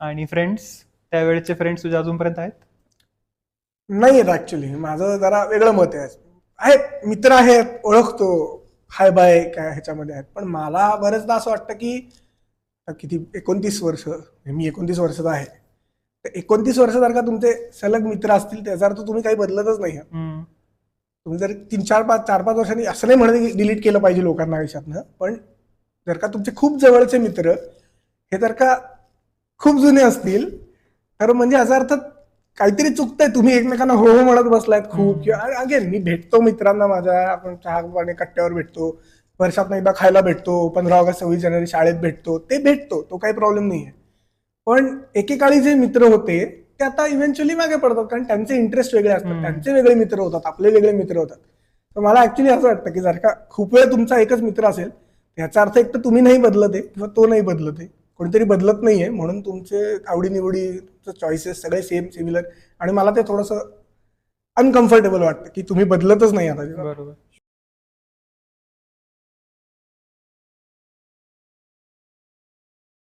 आणि friends, त्यावेळेचे friends तुझे अजूनपर्यंत आहेत? नाही आहेत ऍक्च्युली. माझं जरा वेगळं मत आहे. आहेत मित्र आहेत, ओळखतो, हाय बाय काय ह्याच्यामध्ये आहेत. पण मला बरेचदा असं वाटतं की किती 29 वर्ष, मी 29 वर्षाचा आहे. तर 29 वर्ष जर का तुमचे सलग मित्र असतील त्याचा अर्थ तुम्ही काही बदलतच नाही आहात. तुम्ही जर 4-5 वर्षांनी असं नाही म्हणत की डिलीट केलं पाहिजे लोकांना आयुष्यातनं, पण जर का तुमचे खूप जवळचे मित्र हे जर का खूप जुने असतील तर म्हणजे याचा अर्थ काहीतरी चुकतंय. तुम्ही एकमेकांना हो हो म्हणत बसलायत खूप. किंवा अगेन मी भेटतो मित्रांना माझ्या, आपण चहा पाणी कट्ट्यावर भेटतो, वर्षात एकदा खायला भेटतो, 15 ऑगस्ट 26 जानेवारी शाळेत भेटतो, ते भेटतो, तो काही प्रॉब्लेम नाहीये. पण एकेकाळी जे मित्र होते ते आता इव्हेंच्युअली मागे पडतात, कारण त्यांचे इंटरेस्ट वेगळे असतात, त्यांचे वेगळे मित्र होतात, आपले वेगळे मित्र होतात. तर मला ऍक्च्युली असं वाटतं की जर का खूप वेळ तुमचा एकच मित्र असेल याचा अर्थ एक तर तुम्ही नाही बदलत आहे किंवा तो नाही बदलत आहे, कोणीतरी बदलत नाहीये, म्हणून तुमचे आवडीनिवडी, चॉईसेस सगळे सेम सिमिलर. आणि मला ते थोडंसं अनकम्फर्टेबल वाटतं की तुम्ही बदलतच नाही आता. बरोबर.